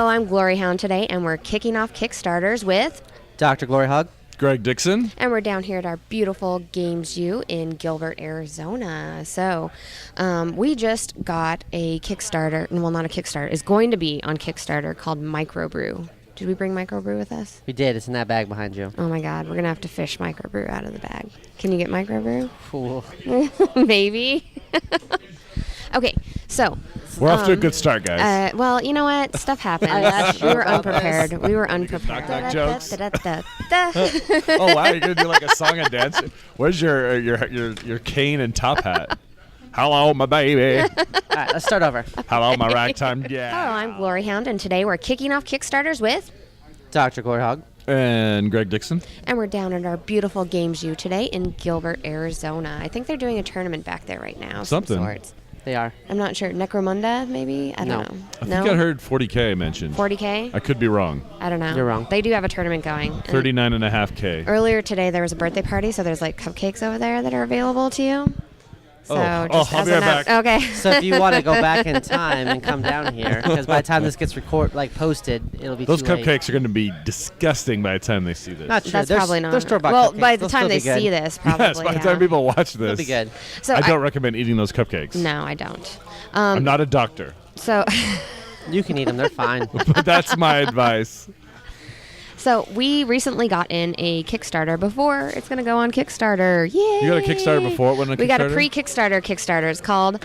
Hello, I'm GloryHoundd today, and we're kicking off Kickstarters with Dr. GloryHoundd. Greg Dixon. And we're down here at our beautiful Games U in Gilbert, Arizona. So we just got a Kickstarter, well, not a Kickstarter, it's going to be on Kickstarter called Micro Brew. Did we bring Micro Brew with us? We did. It's in that bag behind you. Oh my God, we're going to have to fish Micro Brew out of the bag. Can you get Micro Brew? Cool. Maybe. Okay, so... We're off to a good start, guys. Well, you know what? Stuff happens. We were unprepared. We were unprepared. Knock jokes. Oh wow, you're gonna do like a song and dance. Where's your cane and top hat? Hello, my baby. All right, let's start over. Hello, my ragtime. Yeah. Hello, I'm GloryHoundd, and today we're kicking off Kickstarters with... Dr. GloryHoundd. And Greg Dixon. And we're down at our beautiful Games U today in Gilbert, Arizona. I think they're doing a tournament back there right now. Something. Some sorts. They are. I'm not sure. Necromunda, maybe? I don't know. I think I heard 40K mentioned. 40K? I could be wrong. I don't know. You're wrong. They do have a tournament going. 39.5K. Earlier today, there was a birthday party, so there's like cupcakes over there that are available to you. So I'll just be right back. Okay. So if you want to go back in time and come down here, because by the time this gets posted, it'll be Those too late. cupcakes are going to be disgusting by the time they see this. Not true. That's They're probably not. They're store-bought well, cupcakes. by the They'll time still they be good. see this, probably. Yes, by the time people watch They'll this. be good. So I don't recommend eating those cupcakes. No, I don't. I'm not a doctor. So... You can eat them. They're fine. But that's my advice. So we recently got in a Kickstarter before it's going to go on Kickstarter. Yay! You got a Kickstarter before it went on Kickstarter? We got a pre-Kickstarter Kickstarter. It's called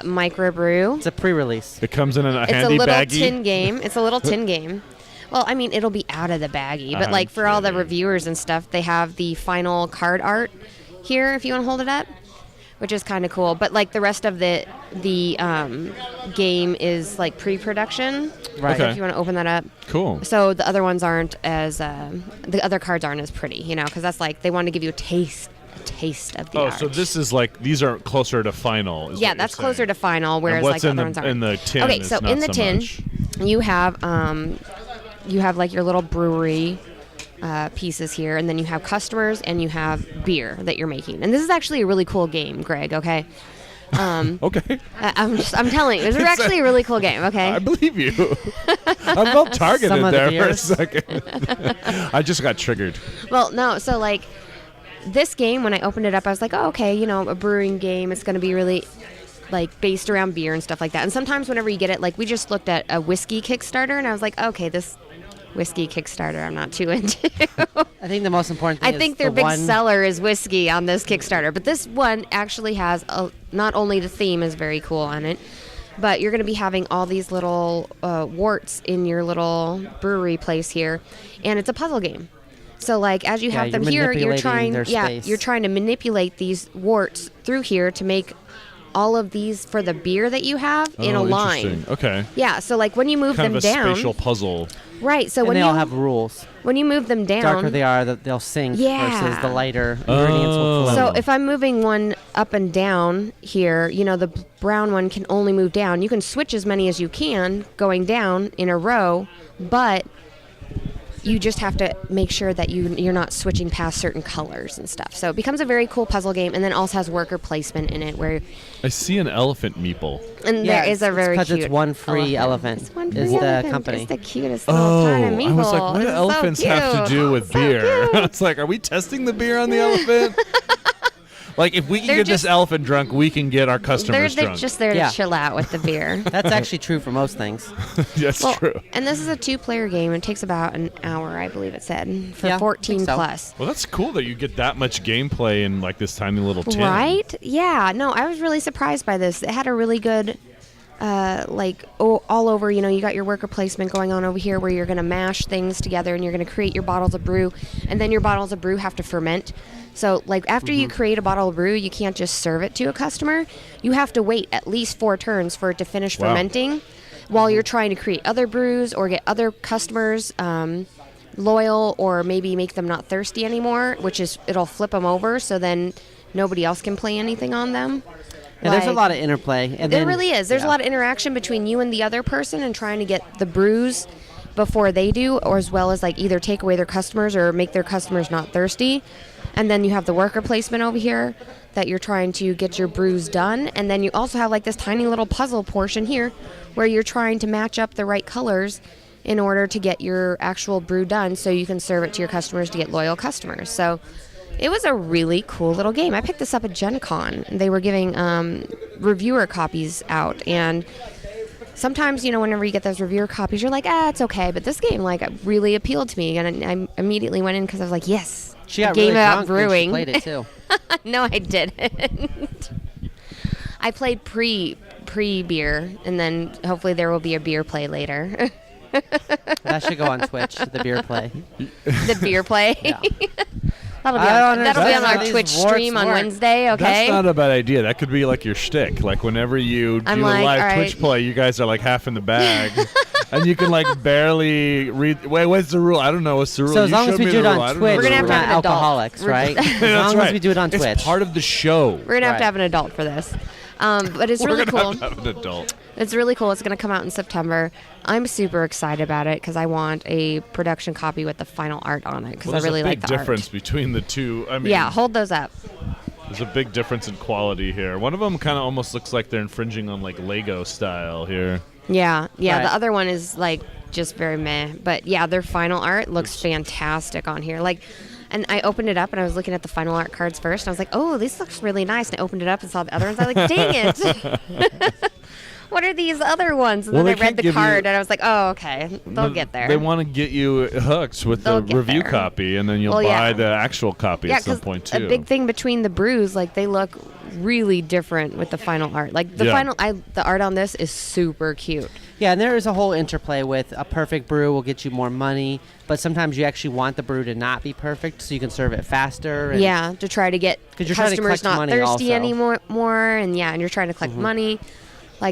Micro Brew. It's a pre-release. It comes in a handy It's a little baggie. tin game. It's a little tin game. Well, I mean, it'll be out of the baggie, but like for all the reviewers and stuff, they have the final card art here if you want to hold it up, which is kind of cool. But like the rest of the game is like pre-production. Right. So Okay. if you want to open that up. Cool. So the other ones aren't as the other cards aren't as pretty, you know, because that's like they want to give you a taste of the art. So this is like these are closer to final. Is Yeah, what that's you're saying. closer to final, whereas And like what's the in other ones aren't. in the tin? Okay, is so not in the so tin, much. you have like your little brewery pieces here, and then you have customers and you have beer that you're making. And this is actually a really cool game, Greg. Okay. Okay. I'm telling you, this is actually a really cool game. Okay. I believe you. I felt targeted Some of the there for a beers. second. I just got triggered. Well, no. So like this game, when I opened it up, I was like, oh, okay, you know, a brewing game. It's going to be really like based around beer and stuff like that. And sometimes whenever you get it, like we just looked at a whiskey Kickstarter, and I was like, okay, this whiskey Kickstarter I'm not too into. I think the most important thing I think their big seller is whiskey on this Kickstarter, but this one actually has not only the theme is very cool on it, but you're going to be having all these little warts in your little brewery place here, and it's a puzzle game. So like as you have them here, you're trying to manipulate these warts through here to make all of these for the beer that you have in a line. Interesting. Okay. Yeah, so like when you move Kind them of a down, spatial puzzle. right? So And when they you all have rules. when you move them down, Darker they are, they'll sink versus the lighter ingredients will float. So if I'm moving one up and down here, you know, the brown one can only move down. You can switch as many as you can going down in a row, but you just have to make sure that you're not switching past certain colors and stuff. So it becomes a very cool puzzle game, and then also has worker placement in it where... I see an elephant meeple. And there is a very cute because it's one free elephant. It's one free is the elephant. company. It's the cutest little tiny meeple. I was like, what do It's elephants so have to cute. do with So beer? cute. It's like, are we testing the beer on the elephant? Like, if we can They're get this just- elephant drunk, we can get our They're customers drunk. just there Yeah. to chill out with the beer. That's actually true for most things. That's Well, true. and this is a 2-player game. It takes about an hour, I believe it said, for Yeah, I 14 think so. plus. Well, that's cool that you get that much gameplay in like this tiny little tin. Right? Yeah. No, I was really surprised by this. It had a really good, all over, you know, you got your worker placement going on over here where you're going to mash things together and you're going to create your bottles of brew. And then your bottles of brew have to ferment. So, like, after you create a bottle of brew, you can't just serve it to a customer. You have to wait at least 4 turns for it to finish Wow. fermenting while you're trying to create other brews or get other customers loyal, or maybe make them not thirsty anymore, which is, it'll flip them over so then nobody else can play anything on them. Yeah, there's a lot of interplay. And There then, really is. There's a lot of interaction between you and the other person and trying to get the brews before they do, or as well as like either take away their customers or make their customers not thirsty. And then you have the worker placement over here that you're trying to get your brews done. And then you also have like this tiny little puzzle portion here where you're trying to match up the right colors in order to get your actual brew done so you can serve it to your customers to get loyal customers. So it was a really cool little game. I picked this up at Gen Con. They were giving reviewer copies out, and sometimes, whenever you get those reviewer copies, you're like, it's okay. But this game, really appealed to me, and I immediately went in because I was like, yes, She got a game really about drunk when brewing. she played it too. No, I didn't. I played pre-beer, and then hopefully there will be a beer play later. That should go on Twitch, the beer play. The beer play? Yeah. That'll be on our Twitch stream on Wednesday, okay? That's not a bad idea. That could be like your shtick. Like whenever you do a live Twitch play, you guys are like half in the bag. And you can barely read. Wait, what's the rule? I don't know. What's the rule? So as long as we do it on Twitch, we're gonna have to have an adult. Alcoholics, right? As long as we do it on Twitch. It's part of the show. We're going to have to have an adult for this. But it's really cool. We're going to have an adult. It's really cool. It's going to come out in September. I'm super excited about it because I want a production copy with the final art on it because I really like the art. There's a big difference between the two. I mean, yeah, hold those up. There's a big difference in quality here. One of them kind of almost looks like they're infringing on Lego style here. Yeah. Right. The other one is just very meh. But yeah, their final art looks fantastic on here. And I opened it up and I was looking at the final art cards first. And I was like, oh, this looks really nice. And I opened it up and saw the other ones. I was like, dang it. What are these other ones? And then I read the card and I was like, oh, okay. They'll get there. They want to get you hooked with the review copy, and then you'll buy the actual copy at some point, too. A big thing between the brews, they look really different with the final art. The art on this is super cute. Yeah, and there is a whole interplay with a perfect brew will get you more money, but sometimes you actually want the brew to not be perfect so you can serve it faster. And to try to get customers not thirsty anymore. And you're trying to collect money.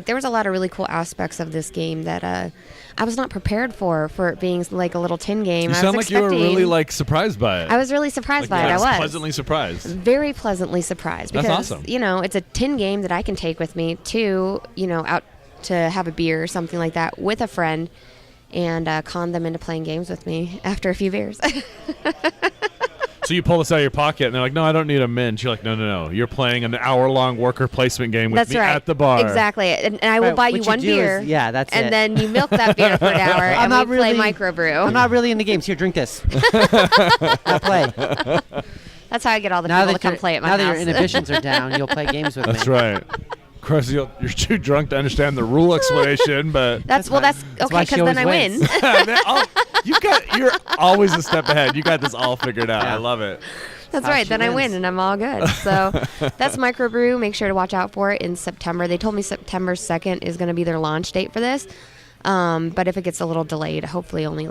There was a lot of really cool aspects of this game that I was not prepared for it being a little tin game. You sound like you were really surprised by it. I was really surprised by it. I was pleasantly surprised. Very pleasantly surprised because that's awesome. It's a tin game that I can take with me to out to have a beer or something like that with a friend and con them into playing games with me after a few beers. So you pull this out of your pocket, and they're like, no, I don't need a mint. You're like, no. You're playing an hour-long worker placement game with me at the bar. Exactly. And I will buy you one beer. That's it. And then you milk that beer for an hour, and we play Micro Brew. I'm not really into games. Here, drink this. I'll play. That's how I get all the people to come play at my house. Now that your inhibitions are down, you'll play games with me. That's right. Of course, you're too drunk to understand the rule explanation, but that's okay because then I win. You're always a step ahead. You got this all figured out. Yeah. I love it. That's right. Then I win, and I'm all good. So that's Micro Brew. Make sure to watch out for it in September. They told me September 2nd is going to be their launch date for this. But if it gets a little delayed, hopefully only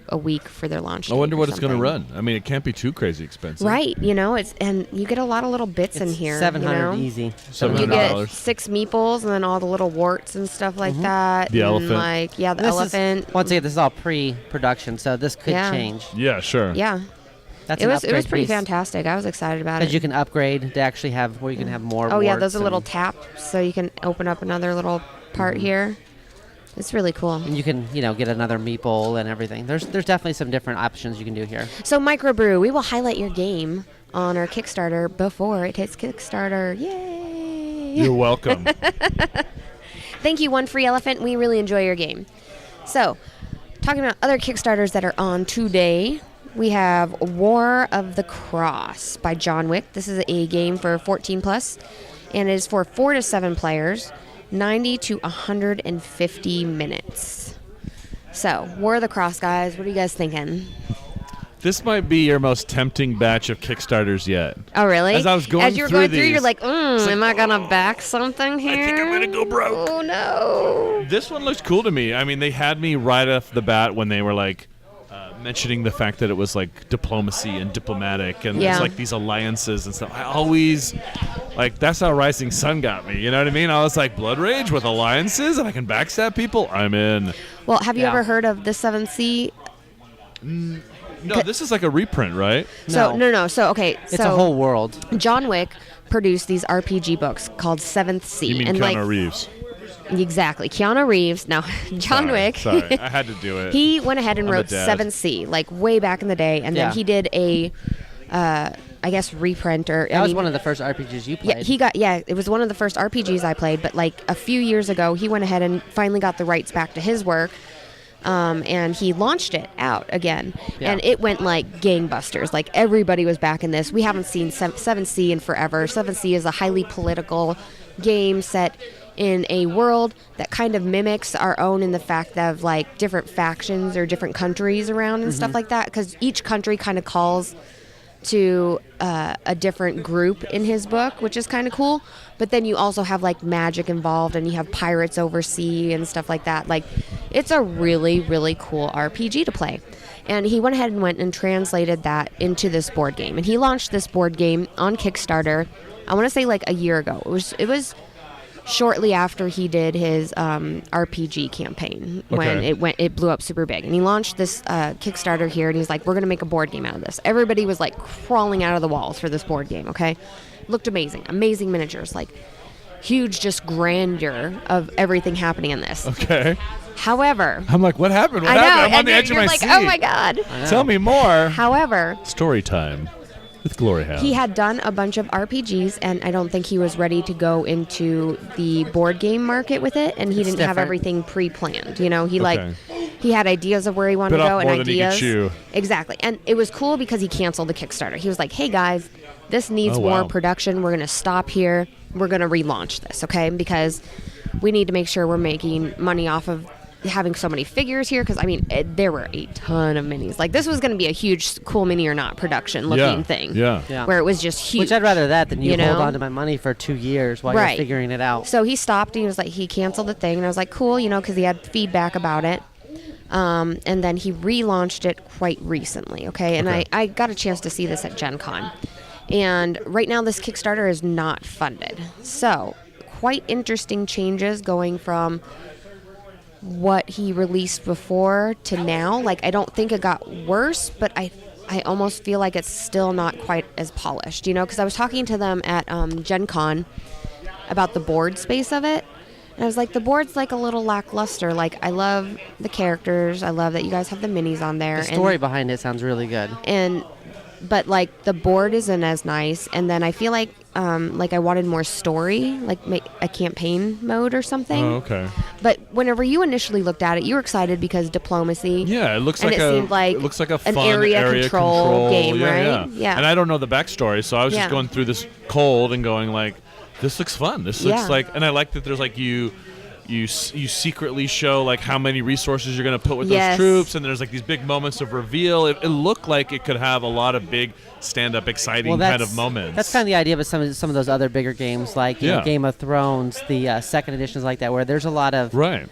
a week for their launch date. I wonder what it's going to run. I mean, it can't be too crazy expensive. Right. And you get a lot of little bits in here. $700 easy. $700. You get 6 meeples and then all the little warts and stuff like that. The elephant. The elephant. Once again, this is all pre-production, so this could change. Yeah, sure. Yeah. That's it was pretty fantastic. I was excited about it. Because you can upgrade to actually have where you can have more. Oh yeah, those are little taps, so you can open up another little part here. It's really cool. And you can, get another meeple and everything. There's definitely some different options you can do here. So Micro Brew, we will highlight your game on our Kickstarter before it hits Kickstarter. Yay! You're welcome. Thank you, One Free Elephant. We really enjoy your game. So, talking about other Kickstarters that are on today, we have War of the Cross by John Wick. This is a game for 14 plus, and it is for 4 to 7 players. 90 to 150 minutes. So, War of the Cross, guys. What are you guys thinking? This might be your most tempting batch of Kickstarters yet. Oh, really? As you were going through, you're like, am I going to back something here? I think I'm going to go broke. Oh, no. This one looks cool to me. I mean, they had me right off the bat when they were mentioning the fact that it was diplomacy and diplomatic and it's these alliances and stuff. I always that's how Rising Sun got me. You know what I mean? I was like, Blood Rage with alliances and I can backstab people? I'm in. Well, have you ever heard of the 7th Sea? No, this is like a reprint, right? No. So, okay. It's a whole world. John Wick produced these RPG books called 7th Sea. You mean Keanu Reeves? Exactly. Keanu Reeves. Now, John Wick. Sorry, I had to do it. He went ahead and wrote 7th Sea, way back in the day. And then he did a, reprint. That was one of the first RPGs you played. It was one of the first RPGs I played. But, a few years ago, he went ahead and finally got the rights back to his work. And he launched it out again, Yeah. and it went like gangbusters. Like everybody was back in this. We haven't seen 7C in forever. 7C is a highly political game set in a world that kind of mimics our own in the fact of like different factions or different countries around and stuff like that, because each country kind of calls to a different group in his book, which is kind of cool. But then you also have like magic involved, and you have pirates overseas and stuff like that. Like, it's a really, really cool RPG to play. And he went ahead and translated that into this board game. And he launched this board game on Kickstarter, I want to say like a year ago. It was shortly after he did his RPG campaign when it blew up super big. And he launched this Kickstarter here, and he's like, we're going to make a board game out of this. Everybody was like crawling out of the walls for this board game, okay? Looked amazing. Amazing miniatures, like huge just grandeur of everything happening in this. Okay. However, I'm like, what happened? What I know, happened? I'm on the and edge of you're my like, seat. oh my God. Tell me more. However, Story time with GloryHoundd. he had done a bunch of RPGs, and I don't think he was ready to go into the board game market with it, and he didn't have different. everything pre-planned. You know, he Okay. he had ideas of where he wanted Bit to go off and more than he could ideas. chew. Exactly. And it was cool because he canceled the Kickstarter. He was like, hey guys, this needs Oh, more wow. production. We're going to stop here. We're going to relaunch this, okay? Because we need to make sure we're making money off of having so many figures here, because I mean there were a ton of minis. Like, this was going to be a huge Cool Mini or Not production looking thing, Yeah. where it was just huge. Which I'd rather that than you You know? hold on to my money for 2 years while Right. you're figuring it out. So he stopped, and he was like, he canceled the thing, and I was like, cool, you know, because he had feedback about it. And then he relaunched it quite recently, okay? And Okay. I got a chance to see this at Gen Con. And right now this Kickstarter is not funded. So quite interesting changes going from what he released before to now. Like, I don't think it got worse, but I almost feel like it's still not quite as polished, you know? Because I was talking to them at Gen Con about the board space of it. And I was like, the board's like a little lackluster. Like, I love the characters. I love that you guys have the minis on there. The story behind it sounds really good. But like the board isn't as nice. And then I feel like I wanted more story, like make a campaign mode or something. Oh, okay. But whenever you initially looked at it, you were excited because diplomacy. Yeah, it looks and like it seemed like a an fun area control game, yeah, right? Yeah. Yeah. And I don't know the backstory, so I was Yeah. just going through this cold and going like, this looks fun. This looks Yeah. like, and I like that there's like you secretly show like how many resources you're going to put with Yes. those troops, and there's like these big moments of reveal. It looked like it could have a lot of big stand-up, exciting kind of moments. That's kind of the idea of some of those other bigger games, like you know, Yeah. Game of Thrones, the second editions like that, where there's a lot of right.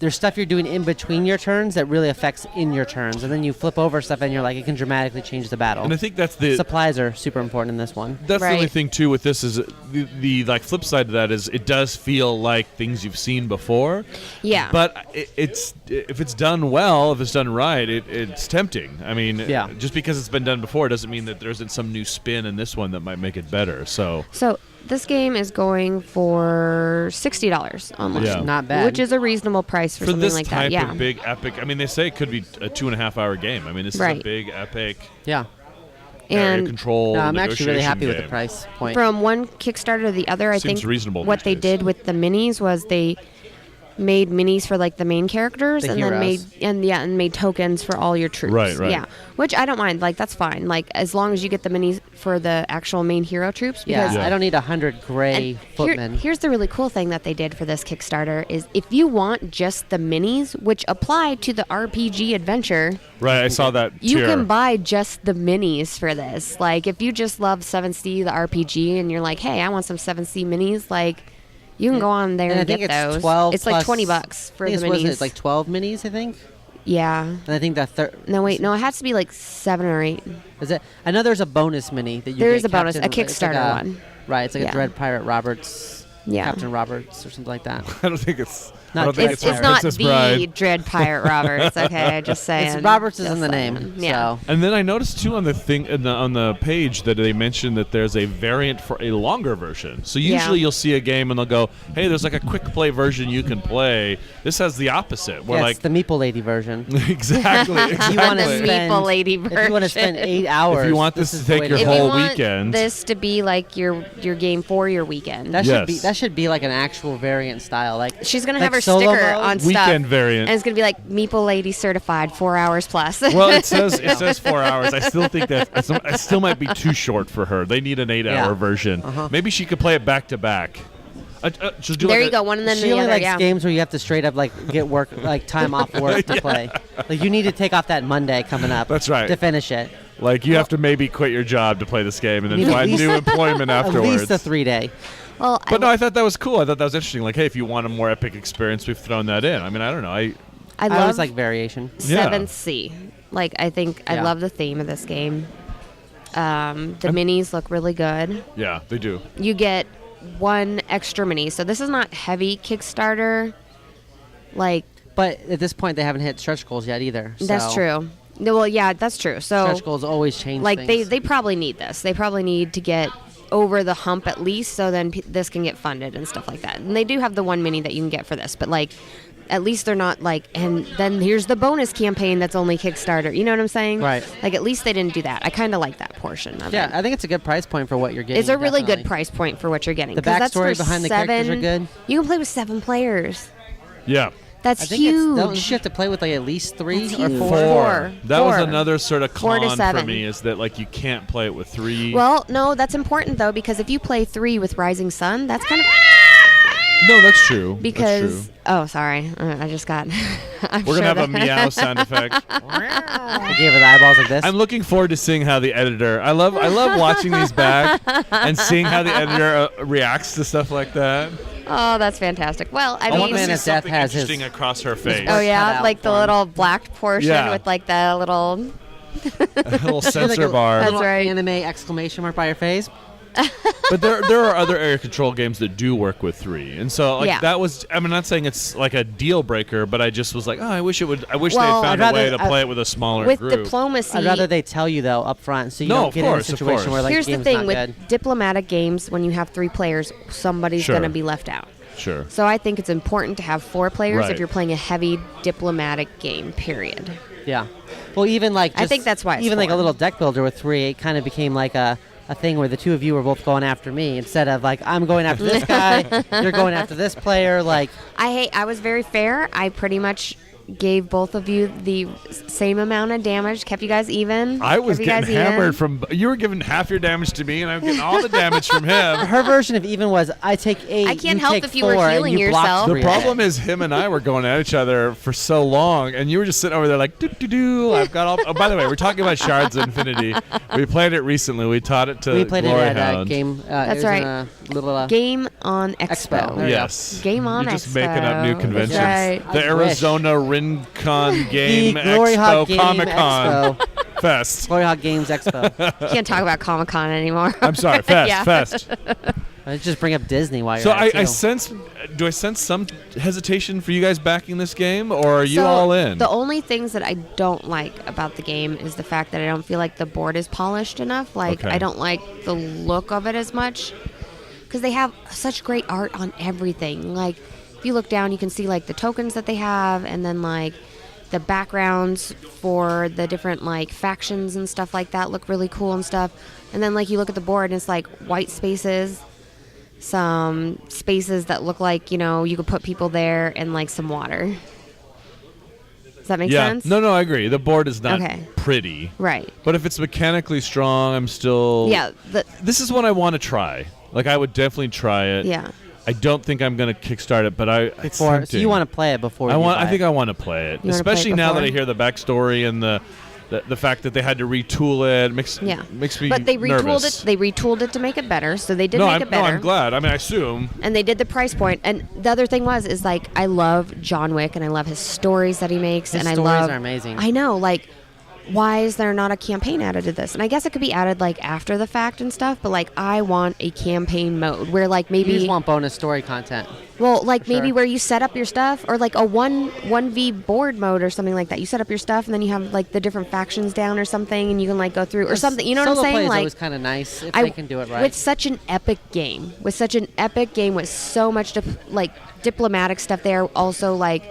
there's stuff you're doing in between your turns that really affects in your turns, and then you flip over stuff and you're like, it can dramatically change the battle. And I think that's the supplies are super important in this one. That's the only Right. thing too with this is the like flip side to that is it does feel like things you've seen before. Yeah. But it's if it's done well, if it's done right, it's tempting. I mean, Yeah. just because it's been done before doesn't mean that there isn't some new spin in this one that might make it better. So this game is going for $60 online. Yeah. Not bad. Which is a reasonable price for something this like type that. Yeah. of big epic, I mean, they say it could be a 2.5 hour game. I mean, this is Right. a big epic Yeah. area And control. No, I'm actually really negotiation happy with the game. price point. from one Kickstarter to the other, I Seems think reasonable what these they days. did with the minis was they made minis for like the main characters, The and then heroes. made tokens for all your troops. Right, right. Yeah, which I don't mind. Like, that's fine. Like, as long as you get the minis for the actual main hero troops. Because yeah, I don't need 100 gray and footmen. here's the really cool thing that they did for this Kickstarter is if you want just the minis, which apply to the RPG adventure, Right, I saw that you tier. can buy just the minis for this. Like, if you just love 7C, the RPG, and you're like, hey, I want some 7C minis, like, you can go on there and and I think get it's those. 12 It's like plus- $20 for I the think minis. it's like 12 minis, I think. Yeah. And I think that No, wait. No, it has to be like 7 or 8. is it. I know there's a bonus mini that you There get is a bonus, Captain- a it's like Kickstarter one. Right, it's like Yeah. a Dread Pirate Roberts, Yeah. Captain Roberts or something like that. I don't think it's. Not I don't think It's Dread not Princess the Bride. Dread Pirate Roberts, okay? Just saying. It's Roberts is Just in the saying. name. Yeah. So And then I noticed too on the thing on the page that they mentioned that there's a variant for a longer version. So usually Yeah. you'll see a game and they'll go, "Hey, there's like a quick play version you can play." This has the opposite. Where yeah, like it's the Meeple Lady version. exactly, If you want to The exactly. spend, Meeple Lady if you want to spend version. 8 hours, If you want this is to the take way your If go. you whole want weekend. this to be like your game for your weekend. That Yes. that should be like an actual variant style. Like she's gonna like have her solo sticker mode? on stuff. Weekend variant. And it's gonna be like Meeple Lady certified 4 hours plus. Well, it says 4 hours. I still think that it still might be too short for her. They need an 8-hour version. Maybe she could play it back to back. She'll do there like you go, one and then She the only other. likes Yeah. games where you have to straight up like get work, like time off work to play. Like you need to take off that Monday coming up. That's right. To finish it. Like you have to maybe quit your job to play this game and then find new employment afterwards. At least a 3-day. Well, But no, I thought that was cool. I thought that was interesting. Like, hey, if you want a more epic experience, we've thrown that in. I mean, I don't know. I I love always like variation. 7th Sea. Like I think I love the theme of this game. The minis look really good. Yeah, they do. You get 1 extra mini. So this is not heavy Kickstarter. Like, But at this point, they haven't hit stretch goals yet either. that's so true. No, well, yeah, that's true. So Stretch goals always change like things. they probably need this. They probably need to get over the hump at least, so then this can get funded and stuff like that. And they do have the 1 mini that you can get for this, but like at least they're not like, and then here's the bonus campaign that's only Kickstarter. You know what I'm saying? Right. Like at least they didn't do that. I kind of like that portion of it. Yeah, I think it's a good price point for what you're getting. It's a really definitely. good price point for what you're getting. The 'cause that's backstory for behind the characters are good. You can play with 7 players. Yeah. That's I think huge. don't you have to play with like at least 3 That's or huge. 4? Four. That was Four. another sort of 4 to con for 7. me is that like you can't play it with 3. Well, no, that's important though, because if you play 3 with Rising Sun, that's kind of No, that's true. because oh, sorry, I just got. I'm We're sure gonna have a that- meow sound effect. I gave her the eyeballs like this. I'm looking forward to seeing how the editor. I love watching these back and seeing how the editor reacts to stuff like that. Oh, that's fantastic. Well, I I want mean, to see Man of Death something has his- interesting across her face. oh cut yeah, out like the for him. little black portion Yeah. with like the little. A little Like sensor a bar. That's little right. Anime exclamation mark by your face. But there are other area control games that do work with 3, and so like Yeah. that was. I'm not saying it's like a deal breaker, but I just was like, oh, I wish it would. I wish Well, they found I'd a way rather- to play it with a smaller With group. diplomacy, I'd rather they tell you though up front, so you No, don't of get course, in a of situation course. where like here's the game's thing not with good. diplomatic games: when you have 3 players, somebody's Sure. going to be left out. Sure. So I think it's important to have 4 players Right. if you're playing a heavy diplomatic game. Period. Yeah. Well, even like I think that's why it's even like a 4. little deck builder with 3, it kind of became like a thing where the 2 of you were both going after me instead of like I'm going after this guy, you're going after this player. Like I was very fair. I pretty much gave both of you the same amount of damage, kept you guys even. I was kept you guys getting hammered even. from. You were giving half your damage to me, and I'm getting all the damage from him. her version of even was I take 8. I can't you help take if you were 4, and healing you blocked yourself. 3 The of it. problem is him and I were going at each other for so long, and you were just sitting over there like, doo-doo-doo, I've got all... Oh, by the way, we're talking about Shards of Infinity. We played it recently. We taught it to We played it at GloryHoundd. game. That's it was right. In a little Game on Expo. Expo. There we go. Yes. Game on You're just Expo. making up new That's conventions. right. The I wish. Arizona Rincon Game The Expo GloryHoundd Game Comic-Con Expo. Fest. GloryHoundd Games Expo. Can't talk about Comic-Con anymore. I'm sorry, Fest. Yeah. Fest. Let's just bring up Disney while you're So at it, I too. sense. Do I sense some hesitation for you guys backing this game, or are you So, all in? The only things that I don't like about the game is the fact that I don't feel like the board is polished enough. Like, Okay. I don't like the look of it as much because they have such great art on everything. Like, if you look down, you can see like the tokens that they have, and then like the backgrounds for the different like factions and stuff like that look really cool and stuff. And then like you look at the board and it's like white spaces, some spaces that look like, you know, you could put people there, and like some water. Does that make yeah. sense? No, I agree. The board is not Okay. pretty. Right. But if it's mechanically strong, I'm still. Yeah. This is what I want to try. Like, I would definitely try it. Yeah. I don't think I'm going to kickstart it, but it's Before, so tempting. you want to play it before I you want. buy I think it. I want to play it, You wanna play it especially now that I before? hear the backstory and the fact that they had to retool it. Makes me But they retooled nervous. it. They retooled it to make it better. So they did No, make I'm, it better. no, I'm glad. I mean, I assume. And they did the price point. And the other thing is like I love John Wick and I love his stories that he makes. His and I stories love. are amazing. I know. Like, why is there not a campaign added to this? And I guess it could be added like after the fact and stuff. But like I want a campaign mode where like maybe You just want bonus story content. well, like maybe sure. where you set up your stuff, or like a 1v board mode or something like that. You set up your stuff, and then you have like the different factions down or something, and you can like go through or something. You know what I'm Solo saying? play is Like always kind of nice if they can do it right. with such an epic game, with so much like diplomatic stuff there. Also like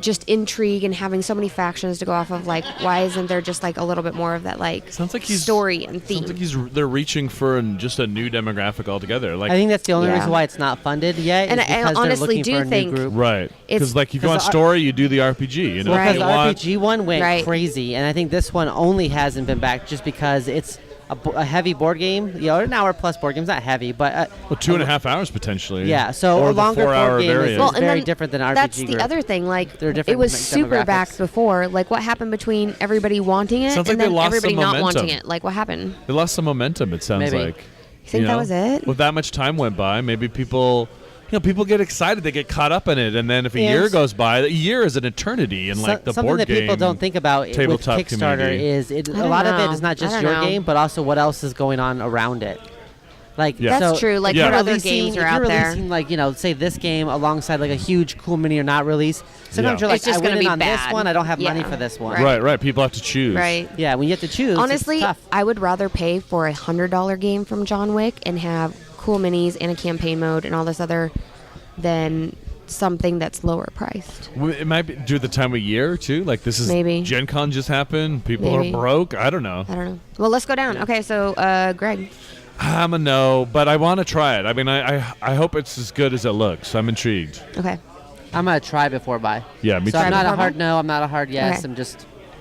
just intrigue and having so many factions to go off of. Like, why isn't there just like a little bit more of that like story and theme? Sounds like they're reaching for just a new demographic altogether. Like, I think that's the only reason why it's not funded yet. And is I because honestly they're looking do for a new think group. right, because like if you want story, you do the RPG. You know, Right. Because the RPG one went crazy, and I think this one only hasn't been back just because it's a heavy board game. You know, an hour plus board game's not heavy, but 2.5 hours potentially. Yeah, so or a longer board 4-hour game variant. is very different than RPG. That's the group. other thing. Like, They're different it was super demographics. back before. Like, what happened between everybody wanting it Sounds like and they then lost everybody some not momentum. wanting it? Like, what happened? They lost some momentum. It sounds Maybe. like. You think that was it? With that much time went by, maybe people. People get excited. They get caught up in it, and then if a year goes by, a year is an eternity in like the something board that game. people don't think about with tabletop Kickstarter community. is a don't lot of know. it is not just I your don't know. game, but also what else is going on around it. Like That's true. Like, what other games are out if you're there? releasing, like, say this game alongside like a huge cool mini or not release, sometimes you're like, It's just I gonna went be in on this bad. one, I don't have money Yeah. for this one. Right. People have to choose. Right. Yeah, when you have to choose, Honestly, it's tough. I would rather pay for $100 game from John Wick and have cool minis and a campaign mode and all this other than something that's lower priced. It might be due to the time of year too. Like this is Maybe. Gen Con just happened. People Maybe. are broke. I don't know. Well, let's go down. Okay, so Greg. I'm a no, but I want to try it. I mean, I hope it's as good as it looks. I'm intrigued. Okay. I'm gonna try before buy. Yeah, me So too. I'm not a Before hard buy? no. I'm not a hard yes. Okay.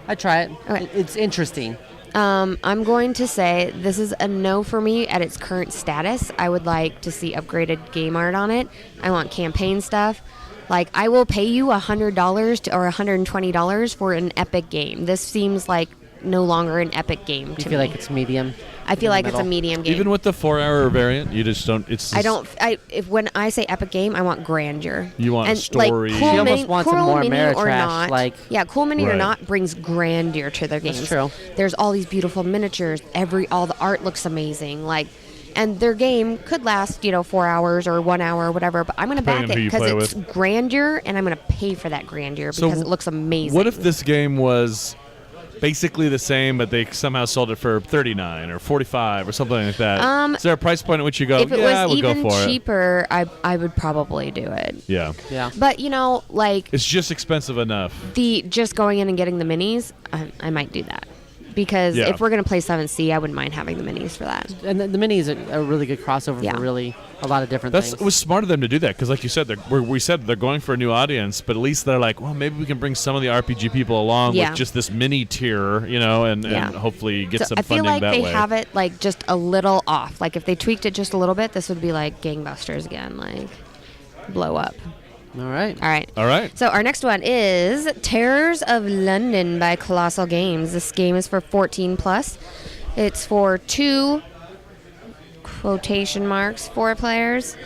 I try it. Okay. It's interesting. I'm going to say this is a no for me at its current status. I would like to see upgraded game art on it. I want campaign stuff. Like, I will pay you $100 or $120 for an epic game. This seems like no longer an epic game to You me. feel like it's medium. I feel like it's a middle. medium game. Even with the 4-hour variant, you just don't. It's. Just, I don't. When I say epic game, I want grandeur. You want and story. Like, She cool almost wants cool a more mini or Ameritrash, not. like- Cool mini or Right. not brings grandeur to their games. That's true. There's all these beautiful miniatures. All the art looks amazing. Like, and their game could last 4 hours or 1 hour or whatever. But I'm going to back Depending it on who you because play it's grandeur, and I'm going to pay for that grandeur So because it looks amazing. What if this game was basically the same, but they somehow sold it for $39 or $45 or something like that? Is there a price point at which you go? If it I was would go even for cheaper, I would probably do it. it. Yeah. Yeah. But like It's just expensive enough. the just going in and getting the minis, I might do that. Because Yeah. if we're going to play 7C, I wouldn't mind having the minis for that. And the mini is a really good crossover Yeah. for really a lot of different It things. was smart of them to do that because, like you said, we said they're going for a new audience, but at least they're like, well, maybe we can bring some of the RPG people along Yeah. with just this mini tier, and hopefully get some I feel funding like that they way. have it like just a little off. Like if they tweaked it just a little bit, this would be like gangbusters again, like blow up. All right. All right. All right. So our next one is Terrors of London by Colossal Games. This game is for 14 plus. It's for 2 quotation marks 4 players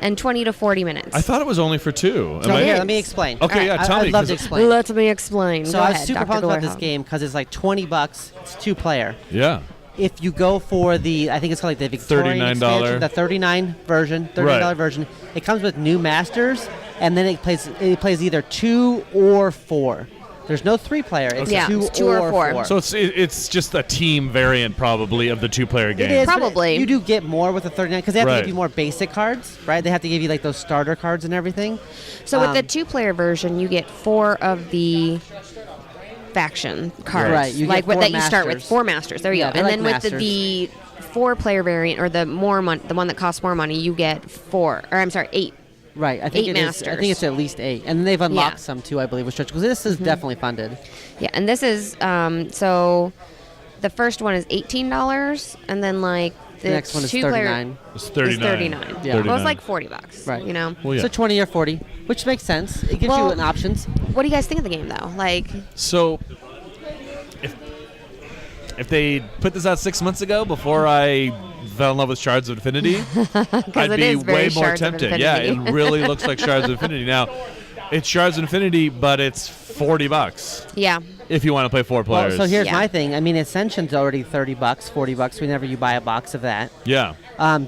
and 20 to 40 minutes. I thought it was only for 2. So Am I- here, is. let me explain. Okay, All yeah, right. tell me. I'd love 'cause to explain. Let me explain. So Go I was ahead, super Dr. pumped about this GloryHoundd. game because it's like $20. It's 2 player. Yeah. If you go for the, I think it's called like the Victorian $39. expansion, the $39 version, $39 version, it comes with new masters, and then it plays either 2 or 4. There's no 3 player. It's Yeah, 2, it's 2 or 4. So it's just a team variant probably of the 2-player game. It is, but Probably. you do get more with the 39 because they have to Right. give you more basic cards, right? They have to give you like those starter cards and everything. So with the 2-player version, you get 4 of the faction cards. Right, you like get what 4 that you start with. masters. 4 masters. There you Yeah, go. they're And like then masters. with the 4-player variant or the one that costs more money, you get 8. Right, I think 8 it is. I masters. think it's at least 8, and then they've unlocked Yeah. some too, I believe, with stretch because this is definitely funded. Yeah, and this is so the first one is $18, and then like the next one is 2-player $39. It's is 39. $39. Yeah. Well, it's like $40, Right. You know. Well, yeah. So 20 or 40, which makes sense. It gives Well- you an options. What do you guys think of the game though? Like, So if they put this out 6 months ago before I fell in love with Shards of Infinity, I'd it be is very way more Shards of tempted. Yeah, it Infinity. really looks like Shards of Infinity. Now, it's Shards of Infinity, but it's $40 yeah. if you want to play 4 Well, players. so here's Yeah. my thing. I mean, Ascension's already $30, $40 whenever you buy a box of that. Yeah.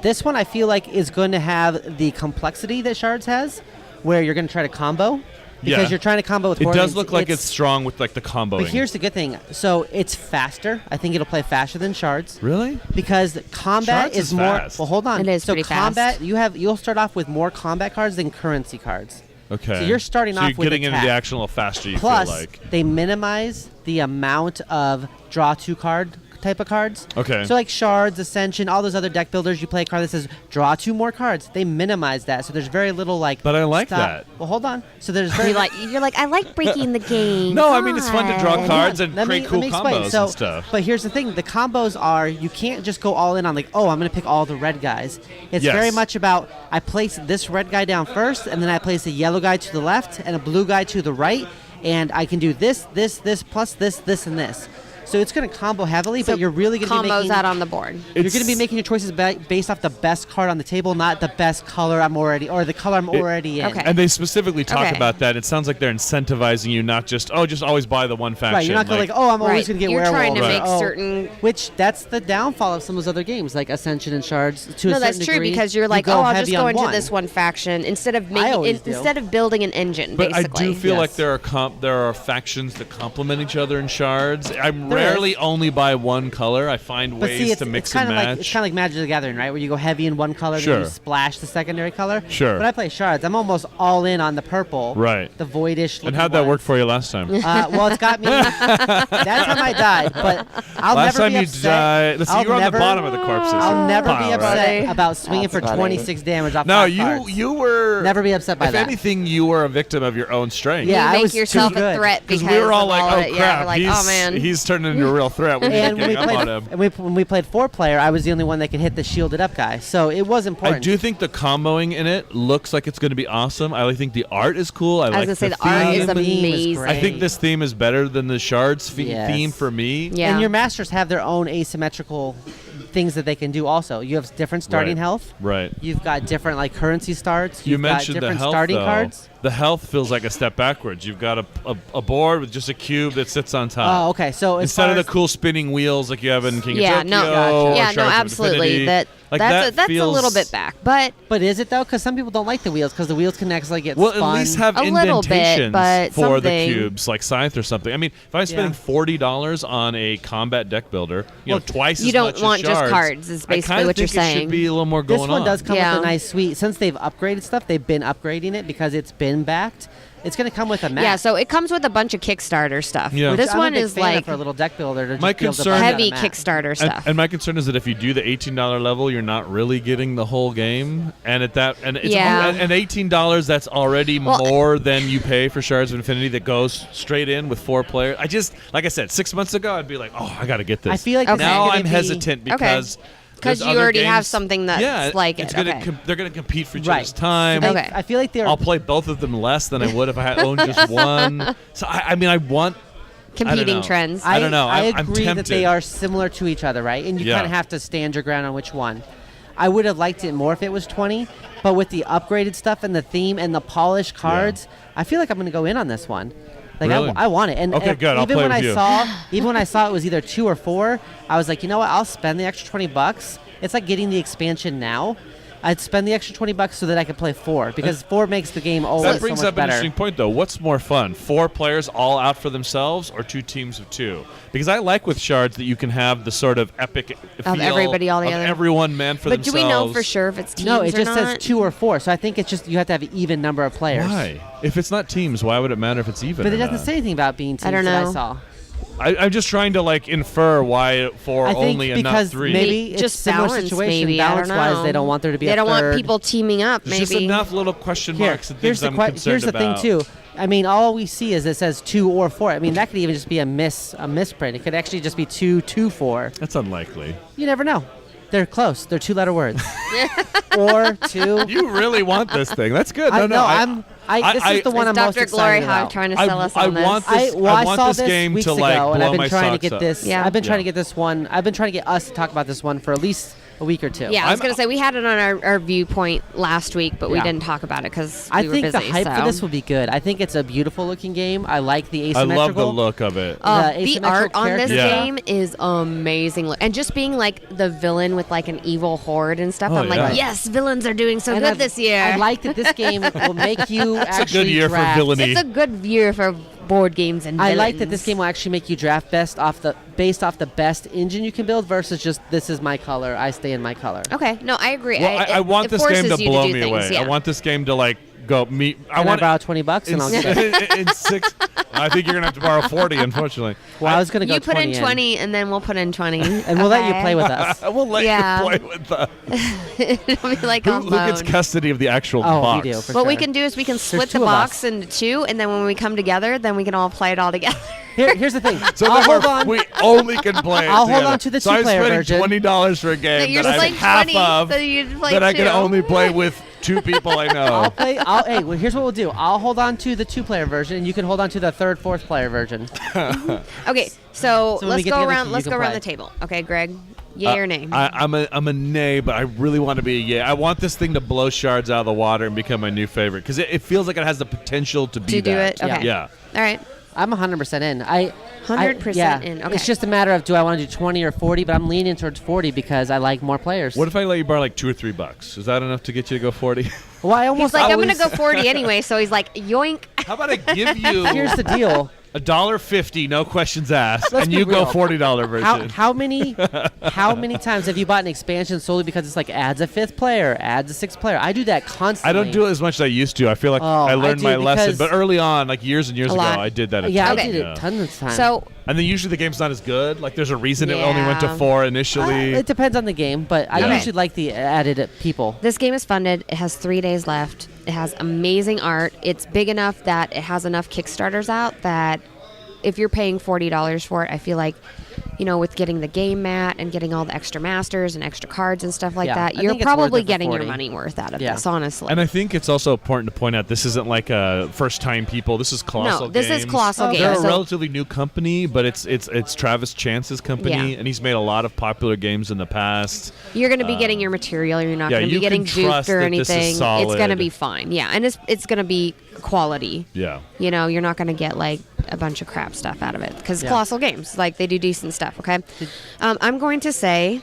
This one I feel like is going to have the complexity that Shards has, where you're going to try to combo. Because Yeah. you're trying to combo with It Horde, does and look like it's strong with like the comboing. But here's the good thing. So it's faster. I think it'll play faster than Shards. Really? Because combat Shards is is more. fast. Well, hold on. It is so pretty combat, fast. you'll start off with more combat cards than currency cards. Okay. So you're starting so off you're with getting into attack. the action a little faster. You Plus, feel like. they minimize the amount of draw 2 card type of cards. Okay. So like Shards, Ascension, all those other deck builders, you play a card that says draw 2 more cards. They minimize that, so there's very little like. But I like stop. that. Well, hold on. So there's very You're like, I like breaking the game. No, I mean it's fun to draw God. cards and Let create me cool explain. combos So, and stuff. But here's the thing: the combos are you can't just go all in on like, oh, I'm going to pick all the red guys. It's Yes. very much about I place this red guy down first, and then I place a yellow guy to the left and a blue guy to the right, and I can do this, plus this, and this. So it's going to combo heavily, So but you're really going to be combos making out on the board. you're going to be making your choices based off the best card on the table, not the best color or the color I'm already in. Okay. And they specifically talk Okay. about that. It sounds like they're incentivizing you, not just just always buy the one faction. Right, you're not going to I'm always Right. going to get You're werewolf. trying to Right. make certain. Which that's the downfall of some of those other games like Ascension and Shards. To a No, certain that's true degree, because you're you like, go I'll just heavy go on into one. this one faction instead of always do. instead of building an engine. But basically. I do feel like Yes. there are factions that complement each other in Shards. I There rarely is. only buy one color. I find But ways see, it's, to mix it's kind and of match. like it's kind of like Magic the Gathering, right? Where you go heavy in one color, Sure. then you splash the secondary color. Sure. When I play Shards, I'm almost all in on the purple. Right. The voidish. And how'd that work for you last time? Well, it's got me. That time I died, but I'll Last never time be you upset. died, let's see, I'll you were on the never- bottom of the corpses. I'll never pile, be right? upset about swinging That's for funny. 26 damage off No, 5 cards. you were Never be upset by if that. anything, you were a victim of your own strength. Yeah, I you was make too yourself a good. threat because we were all of like, all "Oh it. crap, Yeah, we're like, he's oh man. he's turning into a real threat." We're And when we getting up played, on him. when we played 4-player, I was the only one that could hit the shielded up guy, so it was important. I do think the comboing in it looks like it's going to be awesome. I think the art is cool. I was like gonna say the the art theme. is The theme is amazing. great. I think this theme is better than the Shards Yes. theme for me. Yeah. And your masters have their own asymmetrical things that they can do also. You have different starting Right. health. Right. You've got different like currency starts. You You've got mentioned the different health, starting though. cards. The health feels like a step backwards. You've got a board with just a cube that sits on top. Oh, okay. So as Instead far of the as- cool spinning wheels like you have in King Yeah, of no, Tokyo Gotcha. or yeah, Shards no, of absolutely. Infinity. Like That's a feels, little bit back, but But is it though? Because some people don't like the wheels because the wheels can actually get Well, spun. at least have A little bit, indentations but for the something. cubes, like Scythe or something. I mean, if I was spending Yeah. $40 on a combat deck builder, twice you as don't much want as just Shards, cards is I basically kinda what you're think it saying. should be a little more going This one on. does come Yeah. with a nice suite. Since they've upgraded stuff, they've been upgrading it because it's been backed. It's going to come with a map. yeah. So it comes with a bunch of Kickstarter stuff. Yeah. Which This I'm a one big is fan of like for a little deck builder. To just My be able to concern- bust out a heavy map. Kickstarter stuff. And my concern is that if you do the $18 level, you're not really getting the whole game. And at that, and it's Yeah. and $18, that's already Well, more than you pay for Shards of Infinity that goes straight in with 4 players. I just, like I said, 6 months ago, I'd be like, oh, I got to get this. I feel like Okay. this is now gonna I'm be- hesitant because. Because there's you other already have games- something that's yeah, like it's it. gonna Okay. they're going to compete for each Right. other's time. So Okay. I feel like they're I'll play both of them less than I would if I had owned just one. So I mean, I want Competing know. trends. I don't know. I I'm agree that tempted. they are similar to each other, right? And you Yeah. kind of have to stand your ground on which one. I would have liked it more if it was 20, but with the upgraded stuff and the theme and the polished cards, I feel like I'm going to go in on this one. Like Really? I want it. And Okay, and good. I'll Even play when with I you. even when I saw it was either 2 or 4, I was like, you know what? I'll spend the extra $20. It's like getting the expansion now. I'd spend the extra $20 so that I could play 4 because 4 makes the game always That brings so much up an better. interesting point, though. What's more fun, 4 players all out for themselves, or 2 teams of 2? Because I like with Shards that you can have the sort of epic feel Of everybody all of together. everyone meant for But do themselves. we know for sure if it's teams No, it or just says not? 2 or 4. So I think it's just you have to have an even number of players. Why? If it's not teams, why would it matter if it's even? But or it doesn't not? say anything about being teams I don't that I know. saw. I'm just trying to infer why 4 I think only and not because 3. maybe it's just similar balance, situation. maybe. I don't Balance-wise, know. they don't want there to be They a don't third. want people teaming up. There's Maybe just enough little question Here, marks and here's things the I'm concerned here's the about. thing too. I mean, all we see is it says 2 or 4. I mean, that could even just be a misprint. It could actually just be 2, 2, 4. That's unlikely. You never know. They're close. They're 2-letter words. Or 2. You really want this thing. That's good. This I- is the one Is I'm most Dr. excited GloryHoundd about. trying to sell us I on this? want this. I want saw this game weeks to ago, blow and I've been my trying to socks get up. this. Yeah. I've been trying to Yeah. get this one. I've been trying to get us to talk about this one for at least a week or 2. Yeah, I was I'm- going to say we had it on our viewpoint last week, but we Yeah. didn't talk about it because I we were think busy. the hype so. for this will be good. I think it's a beautiful looking game. I like the I asymmetrical. love the look of it. The The asymmetrical art on this characters. Yeah. game is amazing, and just being like the villain with like an evil horde and stuff. Oh, I'm like, yeah. yes, villains are doing so And good I- this year. I like that this game will make you It's a actually good year draft. for villainy. It's a good year for board games and I villains. like that this game will actually make you draft based off the best engine you can build versus just this is my color, I stay in my color. Okay, no, I agree. Well, I want it this game forces to you blow do me things, away. Yeah. I want this game to go meet. I want to borrow $20 and I'll get it. In 6. I think you're gonna have to borrow 40. Unfortunately. Well, I was gonna go. You put 20 in 20, and then we'll put in 20, and we'll let you play with us. We'll let you play with us. It'll be like Who on gets loan. custody of the actual Oh, box? we do. For What we sure. can do is we can split two the of box us. into 2, and then when we come together, then we can all play it all together. Here's the thing. So I'll then hold on. we only can play it I'll hold together. on to the so I'm two-player spending version. $20 for a game You're that I'm like half 20, of so you'd play that I can 2. only play with 2 people I know. Well, here's what we'll do. I'll hold on to the 2-player version, and you can hold on to the 3rd, 4th-player version. Okay, so when we let's get go together, around. you Let's can go around play. the table. Okay, Greg, yay or nay? I'm a nay, but I really want to be a yay. I want this thing to blow shards out of the water and become my new favorite because it feels like it has the potential to be To do that. it? Okay. Yeah. All right. I'm 100% in. 100% in. Okay. It's just a matter of do I want to do 20 or 40, but I'm leaning towards 40 because I like more players. What if I let you borrow like $2 or $3? Is that enough to get you to go 40? Well, I almost He's like, I'm always, gonna go 40 anyway. So he's like, yoink. How about I give you Here's the deal. $1.50, no questions asked, Let's and be you go real. $40 version? How many times have you bought an expansion solely because it's like adds a 5th player, adds a 6th player? I do that I constantly. don't do it as much as I used to. I feel like Oh, I I learned do my lesson, because- but early on, like years and years A ago, lot. I did that. Yeah, Okay. I did it tons of times. So And then usually the game's not as good. Like there's a reason it only went to Yeah. 4 initially. it depends on the game, but I Yeah. usually like the added people. this game is funded. It has 3 days left. It has amazing art. It's big enough that it has enough Kickstarters out that if you're paying $40 for it, I feel like, with getting the game mat and getting all the extra masters and extra cards and stuff like Yeah, that, I you're think it's worth probably it for getting your 40. money worth out of Yeah. this, honestly. And I think it's also important to point out this isn't like a first-time people. This is Colossal No, this is Games. Colossal Okay. They're Games. a So relatively new company, but it's Travis Chance's company, Yeah. and he's made a lot of popular games in the past. you're going to be getting your material. You're not yeah, going to you be getting can duped trust or that this is anything. It's going to solid. be fine. Yeah, and it's going to be quality. Yeah. You're not going to get like a bunch of crap stuff out of it because Yeah. Colossal Games, like they do decent stuff. Okay, I'm going to say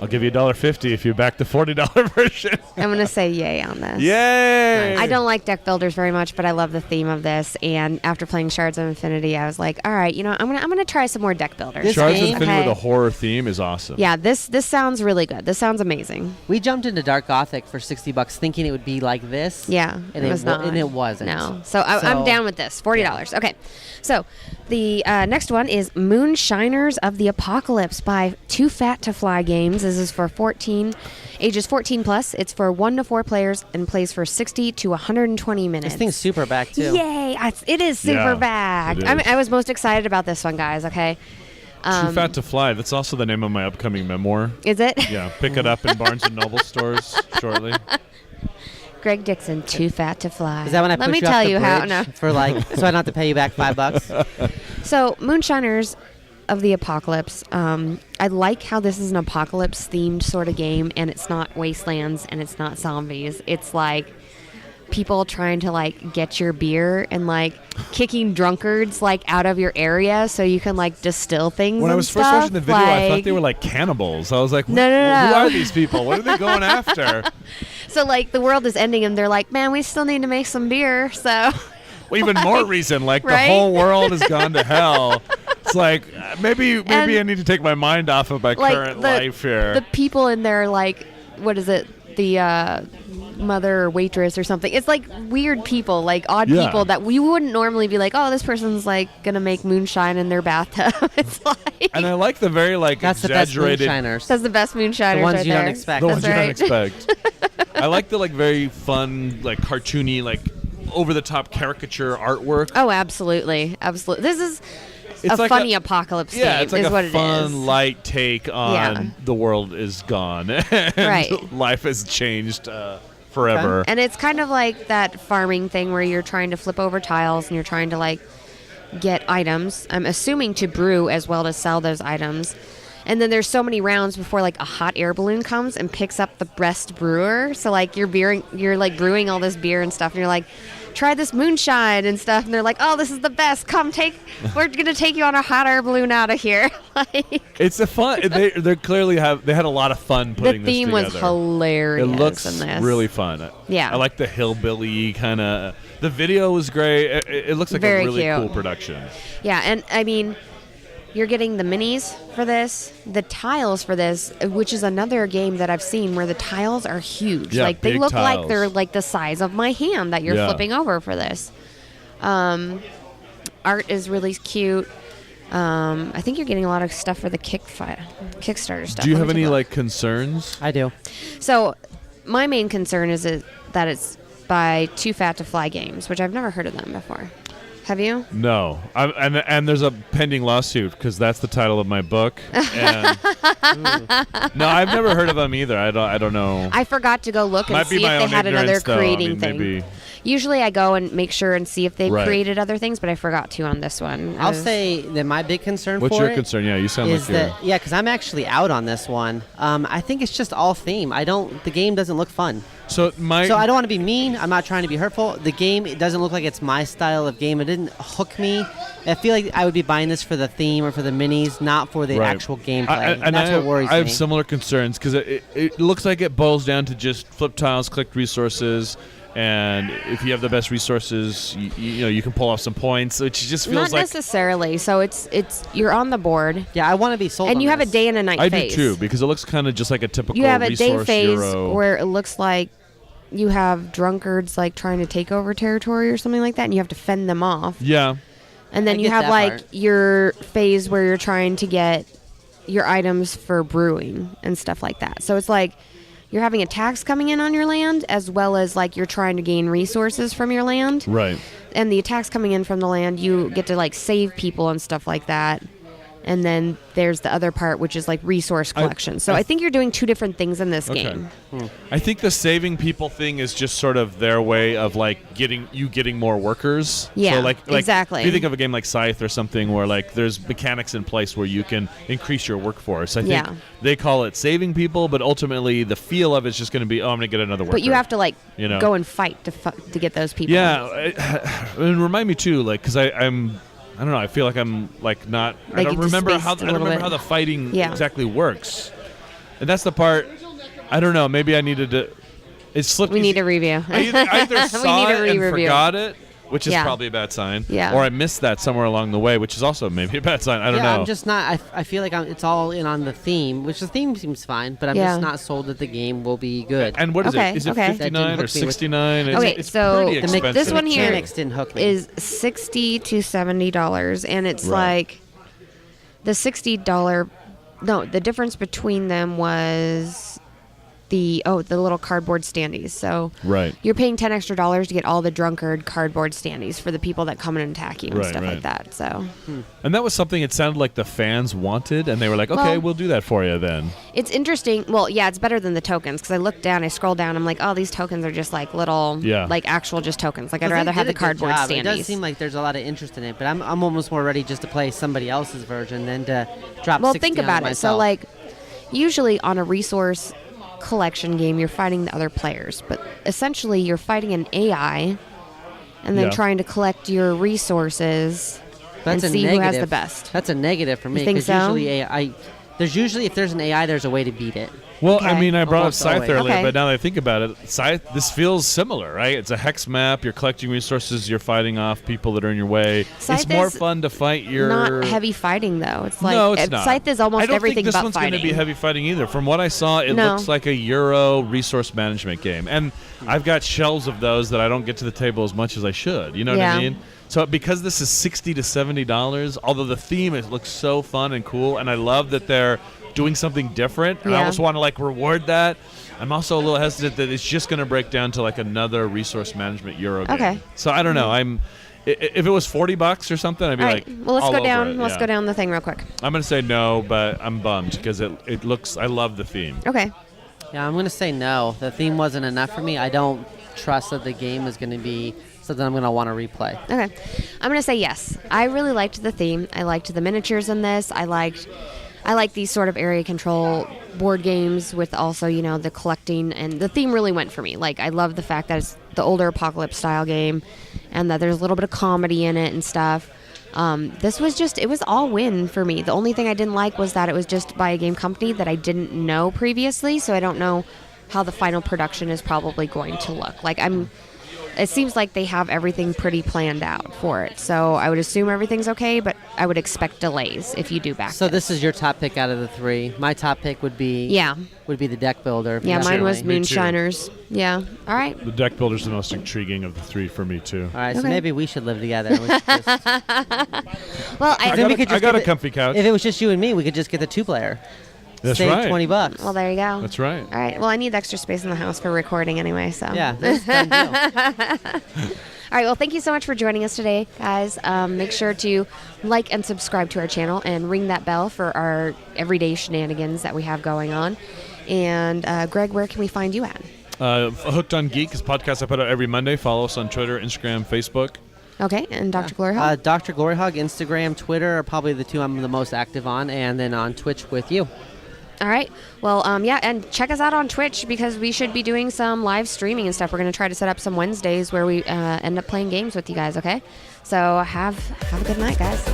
I'll give you $1.50 if you back the $40 version. I'm going to say yay on this. Yay! I don't like deck builders very much, but I love the theme of this. And after playing Shards of Infinity, I was like, all right, I'm gonna try some more deck builders. This Shards of game- Infinity Okay. with a horror theme is awesome. Yeah, this sounds really good. This sounds amazing. We jumped into Dark Gothic for $60 thinking it would be like this. Yeah, And it was not. And it wasn't. No. So I'm down with this. $40. Okay. So the next one is Moonshiners of the Apocalypse by Too Fat to Fly Games. This is for ages 14 plus. It's for 1 to 4 players and plays for 60 to 120 minutes. This thing's super back too. Yay! It is super Yeah, backed. it is. I was most excited about this one, guys. Okay. Too Fat to Fly. That's also the name of my upcoming memoir. Is it? Yeah, pick it up in Barnes and Noble stores shortly. Greg Dixon, Too Fat to Fly. Is that when I Let push me you tell off the you how? bridge No. for like so I don't have to pay you back $5? So, Moonshiners of the Apocalypse. I like how this is an apocalypse themed sort of game, and it's not wastelands and it's not zombies. It's like people trying to like get your beer and like kicking drunkards like out of your area so you can like distill things. When I and was first stuff. watching the video, I thought Like- they were like cannibals. I was like, No, no, who no. are these people? What are they going after? So like the world is ending, and they're like, man, we still need to make some beer. So Well, even more reason, like Right? the whole world has gone to hell. It's like maybe And, I need to take my mind off of my like current the, life here. the people in there, like, what is it? The mother or waitress or something. It's like weird people, like odd Yeah. people that we wouldn't normally be like, oh, this person's like gonna make moonshine in their bathtub. It's like And I like the very like That's the best exaggerated moonshiners. that's the best moonshiners. The ones right you don't there. expect. the That's ones you don't right. expect. I like the like very fun, like cartoony, like over the top caricature artwork. Oh, absolutely, absolutely. This is It's a like funny apocalypse Yeah, game. it's like is a what it fun, is. light take on Yeah. the world is gone. And Right. life has changed forever. And it's kind of like that farming thing where you're trying to flip over tiles and you're trying to like get items. I'm assuming to brew as well to sell those items. And then there's so many rounds before like a hot air balloon comes and picks up the best brewer. So like you're like brewing all this beer and stuff, and you're like, try this moonshine and stuff, and they're like, oh, this is the best. We're gonna take you on a hot air balloon out of here. Like It's a fun. They clearly they had a lot of fun the putting theme this was together. hilarious. It looks in this. really fun. Yeah. I like the hillbilly kind of. The video was great. It looks like Very a really cute. cool production. Yeah, and I mean, You're getting the minis for this, the tiles for this, which is another game that I've seen where the tiles are huge. Yeah, like they big look like tiles. they're like the size of my hand that you're flipping over for this. Art is really cute. I think you're getting a lot of stuff for the Kickstarter stuff. Do you Let have me take any a look. like concerns? I do. So my main concern is that it's by Too Fat to Fly Games, which I've never heard of them before. Have you? No, and there's a pending lawsuit because that's the title of my book. And no, I've never heard of them either. I don't know. I forgot to go look and Might be see my if they own had another ignorance, though. I creating mean, thing. maybe. Usually I go and make sure and see if they've Right. created other things, but I forgot to on this one. I'll say that my big concern What's for your it concern? Yeah, you sound is like you're. that because I'm actually out on this one. I think it's just all theme. The game doesn't look fun. So So I don't want to be mean. I'm not trying to be hurtful. The game, it doesn't look like it's my style of game. It didn't hook me. I feel like I would be buying this for the theme or for the minis, not for the Right. actual gameplay. And that's I, what worries I have me. similar concerns because it looks like it boils down to just flip tiles, collect resources, and if you have the best resources, you can pull off some points. Which just feels not like necessarily. So it's you're on the board, Yeah, I want to be sold and on you have a this. day and a night I phase. do too because it looks kind of just like a typical You have a day resource phase Euro. where it looks like you have drunkards like trying to take over territory or something like that, and you have to fend them off. Yeah. And then I you get have that like part. your phase where you're trying to get your items for brewing and stuff like that. So it's like you're having a tax coming in on your land as well as like you're trying to gain resources from your land. Right. And the attacks coming in from the land, you get to like save people and stuff like that. And then there's the other part, which is like resource collection. So I think you're doing two different things in this game. I think the saving people thing is just sort of their way of like getting more workers. Yeah, so like exactly. If you think of a game like Scythe or something where like there's mechanics in place where you can increase your workforce. I think Yeah. they call it saving people, but ultimately the feel of it's just going to be, I'm going to get another worker. But you have to like You know? go and fight to get those people. Yeah, and remind me too, like, because I don't know. I feel like I'm like not. I Like don't you just remember spaced how. a I don't little remember bit. how the fighting Yeah. exactly works, and that's the part. I don't know. Maybe I needed to. It slipped. We need a review. I either We saw need it a and re-review. forgot it, which is Yeah. probably a bad sign. Yeah. Or I missed that somewhere along the way, which is also maybe a bad sign. I don't know. I'm just not. I feel like it's all in on the theme, which the theme seems fine, but I'm Yeah. just not sold that the game will be good. And what is Okay, it? Is it okay. 59 That or didn't hook me with- 69? Okay, it's so pretty the expensive. this one here mechanics didn't hook me. is $60 to $70, and it's Right. like the $60. No, the difference between them was the little cardboard standees. So Right. you're paying $10 extra to get all the drunkard cardboard standees for the people that come in and attack you and Right, stuff right. like that. So And that was something it sounded like the fans wanted, and they were like, okay, Well- we'll do that for you then. it's interesting. Well, yeah, it's better than the tokens because I looked down, I scrolled down, I'm like, oh, these tokens are just like little, Yeah. like actual just tokens. Like I'd But they rather have did the a good cardboard job. standees. It does seem like there's a lot of interest in it, but I'm almost more ready just to play somebody else's version than to drop. Well, 60 think on about it. So, myself. like, usually on a resource collection game, you're fighting the other players, but essentially you're fighting an AI and then Yeah. trying to collect your resources That's and a see negative. who has the best. That's a negative for me think because so? usually if there's an AI, there's a way to beat it. Well, Okay. I mean, I brought Almost up Scythe always. earlier, Okay. but now that I think about it, Scythe, this feels similar, right? It's a hex map. You're collecting resources. You're fighting off people that are in your way. Scythe it's more is fun to fight your. Not heavy fighting, though. It's like no, it's not. Scythe is almost I don't everything think this but one's fighting. going to be heavy fighting either. From what I saw, it No. looks like a Euro resource management game, and I've got shelves of those that I don't get to the table as much as I should. You know what I Yeah. mean? So because this is $60 to $70, although the theme looks so fun and cool, and I love that they're doing something different, and I Yeah. almost want to like reward that. I'm also a little hesitant that it's just going to break down to like another resource management Euro game. Okay. So I don't know. If it was $40 or something, I'd be All like, right. Well, let's all go over down. it, Let's yeah. go down the thing real quick. I'm going to say no, but I'm bummed because it looks. I love the theme. Okay. Yeah, I'm gonna say no. The theme wasn't enough for me. I don't trust that the game is gonna be something I'm gonna want to replay. Okay. I'm going to say yes. I really liked the theme. I liked the miniatures in this. I like these sort of area control board games with also, the collecting, and the theme really went for me. Like, I love the fact that it's the older apocalypse style game and that there's a little bit of comedy in it and stuff. This was it was all win for me. The only thing I didn't like was that it was just by a game company that I didn't know previously, so I don't know how the final production is probably going to look. Like, it seems like they have everything pretty planned out for it. So I would assume everything's okay, but I would expect delays if you do back. So this is your top pick out of the 3. My top pick would be the deck builder. Yeah, mine was Me too. Moonshiners. Yeah. All right. The deck builder's the most intriguing of the 3 for me too. All right, so Okay. maybe we should live together. We should just, Well, I then we could got, I just got get a the- comfy couch. if it was just you and me, we could just get the 2-player. That's Save right. $20. well, there you go. That's right. All right. Well, I need extra space in the house for recording anyway, so. Yeah, that's a done deal. All right. Well, thank you so much for joining us today, guys. Make sure to like and subscribe to our channel and ring that bell for our everyday shenanigans that we have going on. And Greg, where can we find you at? Hooked on Geek is a podcast I put out every Monday. Follow us on Twitter, Instagram, Facebook. Okay. And Dr. GloryHoundd? Dr. GloryHoundd, Instagram, Twitter are probably the 2 I'm the most active on, and then on Twitch with you. All right. Well, yeah, and check us out on Twitch because we should be doing some live streaming and stuff. We're going to try to set up some Wednesdays where we end up playing games with you guys, okay? So have a good night, guys.